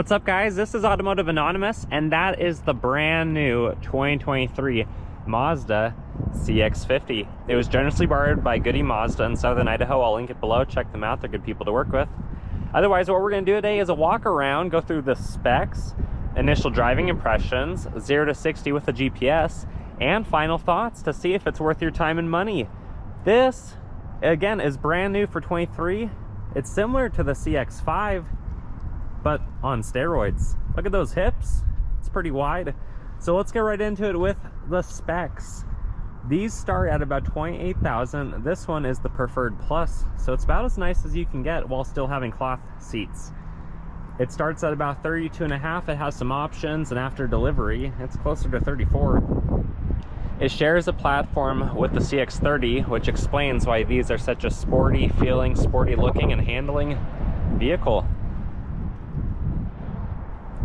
What's up, guys? This is Automotive Anonymous, and that is the brand new 2023 Mazda CX-50. It was generously borrowed by Goody Mazda in Southern Idaho. I'll link it below. Check them out. They're good people to work with. Otherwise, what we're going to do today is a walk around, go through the specs, initial driving impressions, 0 to 60 with the GPS, and final thoughts to see if it's worth your time and money. This, again, is brand new for 23. It's similar to the CX-5, but on steroids. Look at those hips. It's pretty wide. So let's get right into it with the specs. These start at about $28,000. This one is the Preffered Plus, so it's about as nice as you can get while still having cloth seats. It starts at about $32.5. It has some options, and after delivery, it's closer to $34. It shares a platform with the CX-30, which explains why these are such a sporty feeling, sporty looking, and handling vehicle.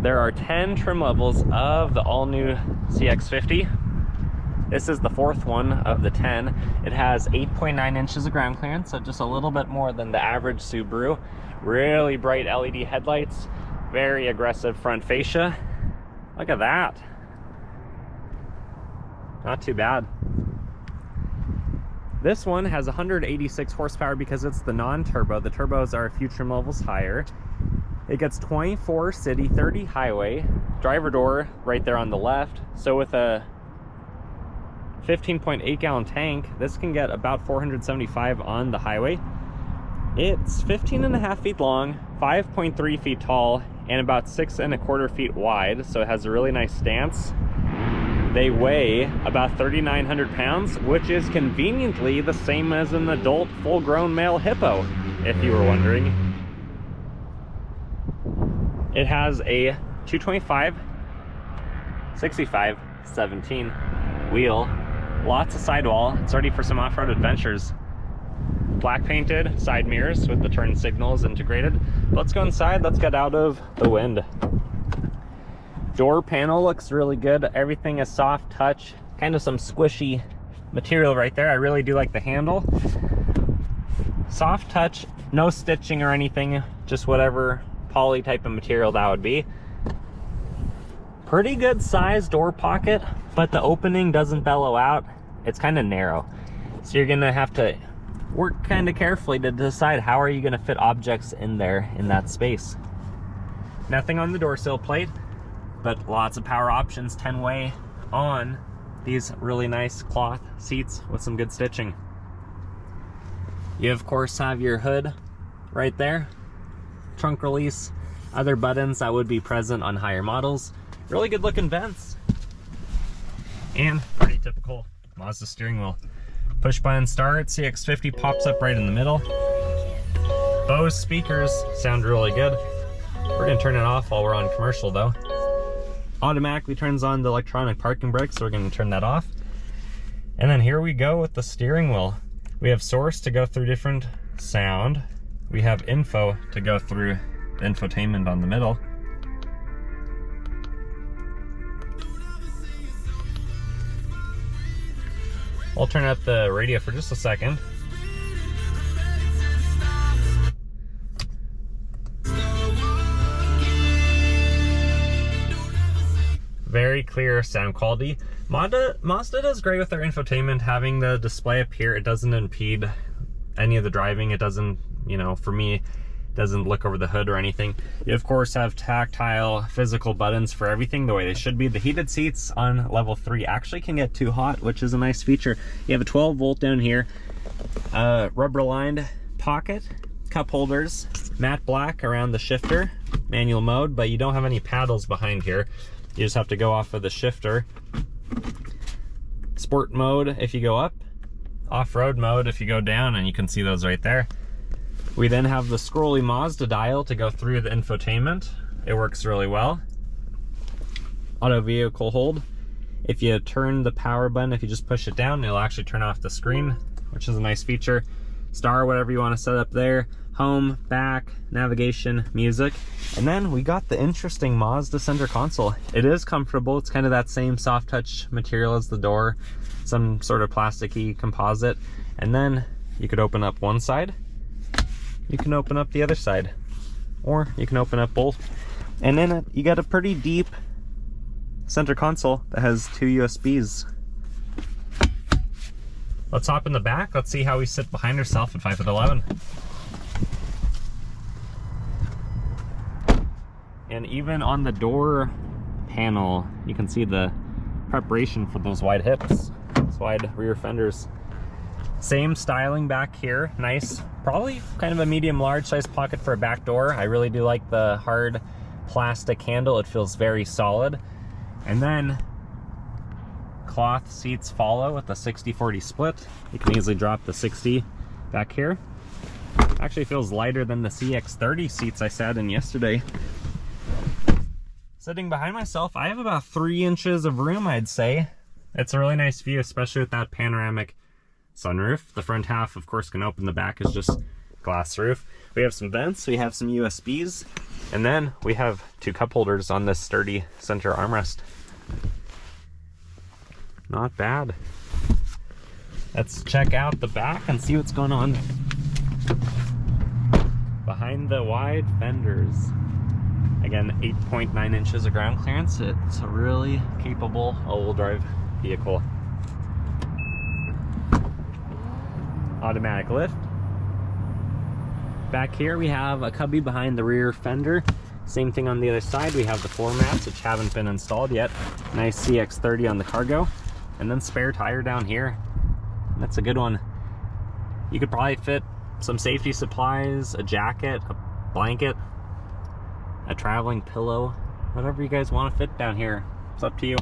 There are 10 trim levels of the all-new CX-50. This is the fourth one of the 10. It has 8.9 inches of ground clearance, so just a little bit more than the average Subaru. Really bright LED headlights, very aggressive front fascia. Look at that. Not too bad. This one has 186 horsepower because it's the non-turbo. The turbos are a few trim levels higher. It gets 24 city, 30 highway, driver door right there on the left. So with a 15.8 gallon tank, this can get about 475 on the highway. It's 15.5 feet long, 5.3 feet tall, and about 6.25 feet wide. So it has a really nice stance. They weigh about 3,900 pounds, which is conveniently the same as an adult full-grown male hippo, if you were wondering. It has a 225, 65, 17 wheel, lots of sidewall. It's ready for some off-road adventures. Black painted side mirrors with the turn signals integrated. Let's go inside. Let's get out of the wind. Door panel looks really good. Everything is soft touch, kind of some squishy material right there. I really do like the handle. Soft touch, no stitching or anything, just whatever poly type of material that would be. Pretty good size door pocket, but the opening doesn't bellow out. It's kind of narrow, so you're gonna have to work kind of carefully to decide how are you gonna fit objects in there in that space. Nothing on the door sill plate, but lots of power options, 10-way on these really nice cloth seats with some good stitching. You of course have your hood right there, trunk release, other buttons that would be present on higher models. Really good looking vents, and pretty typical Mazda steering wheel. Push button start, CX-50 pops up right in the middle. Bose speakers sound really good. We're gonna turn it off while we're on commercial though. Automatically turns on the electronic parking brake, so we're gonna turn that off. And then here we go with the steering wheel. We have source to go through different sound. We have info to go through the infotainment on the middle. I'll turn up the radio for just a second. Very clear sound quality. Mazda does great with their infotainment. Having the display up here, it doesn't impede any of the driving. It doesn't, you know, for me, doesn't look over the hood or anything. You of course have tactile physical buttons for everything the way they should be. The heated seats on level 3 actually can get too hot, which is a nice feature. You have a 12 volt down here, rubber lined pocket, cup holders, matte black around the shifter, manual mode, but you don't have any paddles behind here. You just have to go off of the shifter. Sport mode if you go up, off-road mode if you go down, and you can see those right there. We then have the scrolly Mazda dial to go through the infotainment. It works really well. Auto vehicle hold. If you turn the power button, if you just push it down, it'll actually turn off the screen, which is a nice feature. Star, whatever you want to set up there. Home, back, navigation, music. And then we got the interesting Mazda center console. It is comfortable. It's kind of that same soft touch material as the door, some sort of plasticky composite. And then you could open up one side, you can open up the other side, or you can open up both. And then you got a pretty deep center console that has 2 USBs. Let's hop in the back. Let's see how we sit behind ourselves at 5'11". And even on the door panel, you can see the preparation for those wide hips, those wide rear fenders. Same styling back here, nice. Probably kind of a medium-large size pocket for a back door. I really do like the hard plastic handle. It feels very solid. And then cloth seats follow with a 60-40 split. You can easily drop the 60 back here. Actually feels lighter than the CX-50 seats I sat in yesterday. Sitting behind myself, I have about 3 inches of room, I'd say. It's a really nice view, especially with that panoramic sunroof. The front half, of course, can open. The back is just glass roof. We have some vents, we have some USBs, and then we have 2 cup holders on this sturdy center armrest. Not bad. Let's check out the back and see what's going on behind the wide fenders. Again, 8.9 inches of ground clearance. It's a really capable all-wheel drive vehicle. Automatic lift. Back here we have a cubby behind the rear fender. Same thing on the other side. We have the floor mats, which haven't been installed yet. Nice CX-30 on the cargo. And then spare tire down here. That's a good one. You could probably fit some safety supplies, a jacket, a blanket, a traveling pillow, whatever you guys want to fit down here. It's up to you.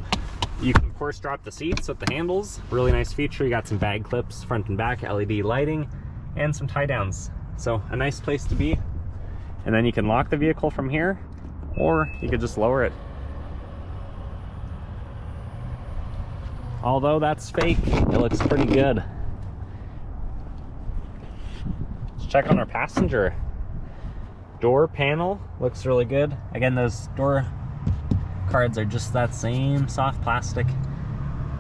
You can of course drop the seats with the handles. Really nice feature. You got some bag clips front and back, LED lighting, and some tie downs. So a nice place to be. And then you can lock the vehicle from here, or you could just lower it. Although that's fake, it looks pretty good. Let's check on our passenger. Door panel looks really good. Again, those door cards are just that same soft plastic.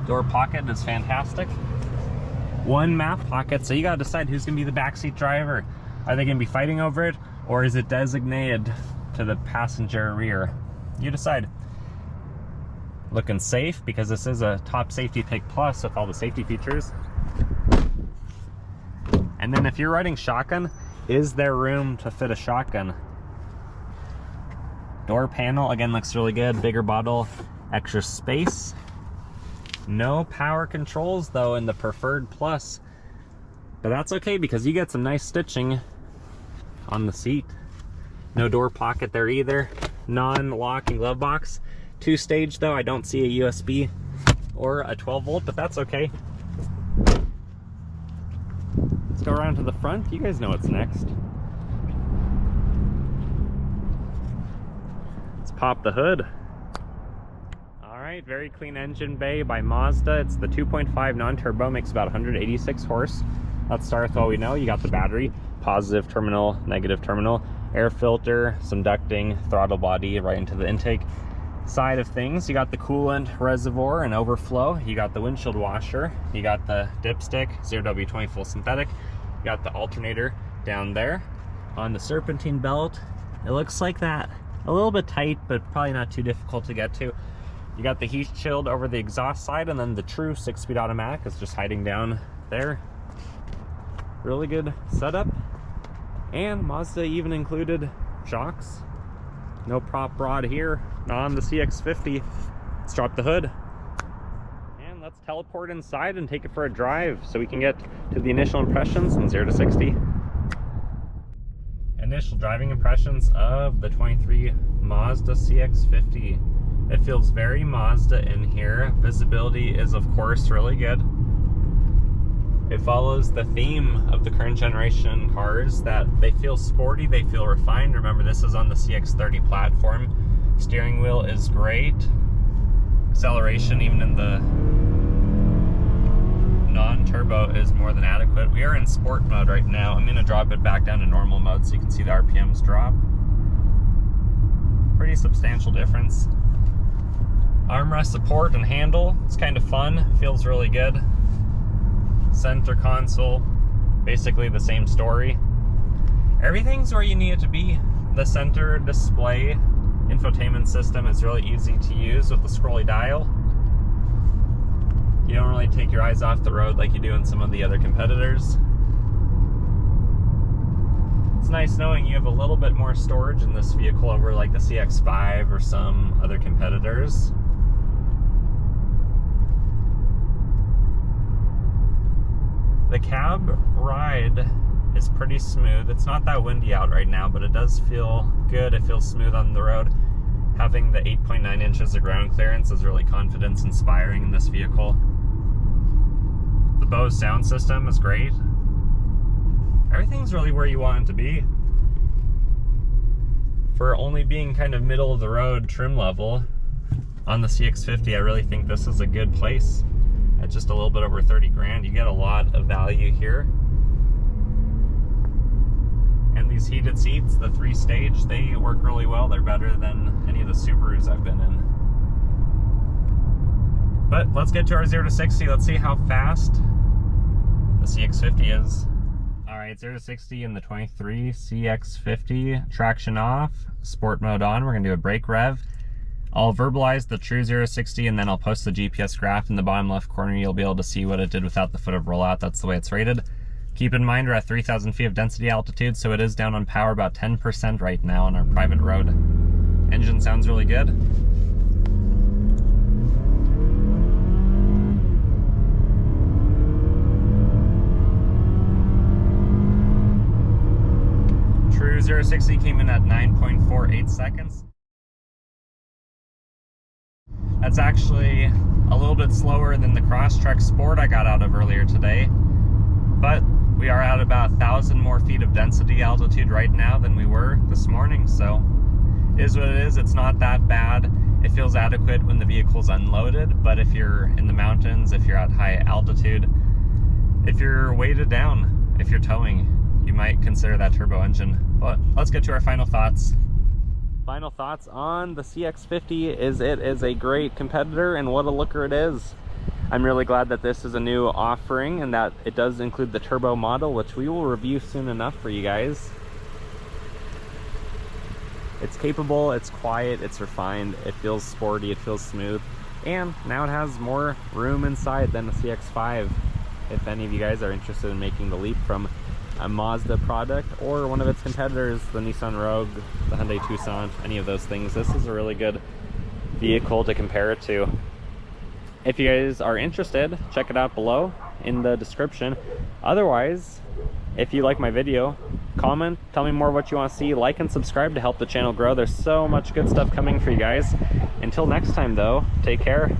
Door pocket is fantastic. 1 map pocket, so you gotta decide who's gonna be the backseat driver. Are they gonna be fighting over it, or is it designated to the passenger rear? You decide. Looking safe, because this is a top safety pick plus with all the safety features. And then if you're riding shotgun, is there room to fit a shotgun? Door panel, again, looks really good. Bigger bottle, extra space. No power controls though in the Preffered Plus. But that's okay, because you get some nice stitching on the seat. No door pocket there either. Non-locking glove box. 2-stage though, I don't see a USB or a 12-volt, but that's okay. Let's go around to the front. You guys know what's next. Let's pop the hood. All right, very clean engine bay by Mazda. It's the 2.5 non-turbo, makes about 186 horse. Let's start with what we know. You got the battery, positive terminal, negative terminal, air filter, some ducting, throttle body right into the intake side of things. You got the coolant reservoir and overflow. You got the windshield washer. You got the dipstick, 0W20 full synthetic. You got the alternator down there. On the serpentine belt, it looks like that. A little bit tight, but probably not too difficult to get to. You got the heat shield over the exhaust side, and then the true 6-speed automatic is just hiding down there. Really good setup. And Mazda even included shocks. No prop rod here, not on the CX-50. Let's drop the hood. And let's teleport inside and take it for a drive so we can get to the initial impressions in 0 to 60. Initial driving impressions of the 23 Mazda CX-50. It feels very Mazda in here. Visibility is of course really good. It follows the theme of the current generation cars, that they feel sporty, they feel refined. Remember, this is on the CX-30 platform. Steering wheel is great. Acceleration, even in the non-turbo, is more than adequate. We are in sport mode right now. I'm going to drop it back down to normal mode so you can see the RPMs drop. Pretty substantial difference. Armrest support and handle, it's kind of fun, feels really good. Center console, basically the same story. Everything's where you need it to be. The center display Infotainment system is really easy to use with the scrolly dial. You don't really take your eyes off the road like you do in some of the other competitors. It's nice knowing you have a little bit more storage in this vehicle over like the CX-5 or some other competitors. The cab ride is pretty smooth. It's not that windy out right now, but it does feel good. It feels smooth on the road. Having the 8.9 inches of ground clearance is really confidence inspiring in this vehicle. The Bose sound system is great. Everything's really where you want it to be. For only being kind of middle of the road trim level on the CX-50, I really think this is a good place. At just a little bit over 30 grand, you get a lot of value here. And these heated seats, the 3-stage, they work really well. They're better than any of the Subarus I've been in. But let's get to our 0 to 60. Let's see how fast the CX-50 is. All right, 0 to 60 in the 23 CX-50. Traction off, sport mode on. We're gonna do a brake rev. I'll verbalize the true 0 to 60 and then I'll post the GPS graph in the bottom left corner. You'll be able to see what it did without the foot of rollout. That's the way it's rated. Keep in mind we're at 3,000 feet of density altitude, so it is down on power about 10% right now on our private road. Engine sounds really good. True 0 to 60 came in at 9.48 seconds. That's actually a little bit slower than the Crosstrek Sport I got out of earlier today, but we are at about 1,000 more feet of density altitude right now than we were this morning, so it is what it is. It's not that bad. It feels adequate when the vehicle's unloaded, but if you're in the mountains, if you're at high altitude, if you're weighted down, if you're towing, you might consider that turbo engine. But let's get to our final thoughts. Final thoughts on the CX-50 is it is a great competitor, and what a looker it is. I'm really glad that this is a new offering and that it does include the turbo model, which we will review soon enough for you guys. It's capable, it's quiet, it's refined, it feels sporty, it feels smooth, and now it has more room inside than the CX-5. If any of you guys are interested in making the leap from a Mazda product or one of its competitors, the Nissan Rogue, the Hyundai Tucson, any of those things, this is a really good vehicle to compare it to. If you guys are interested, check it out below in the description. Otherwise, if you like my video, comment, tell me more what you want to see, like and subscribe to help the channel grow. There's so much good stuff coming for you guys. Until next time though, take care.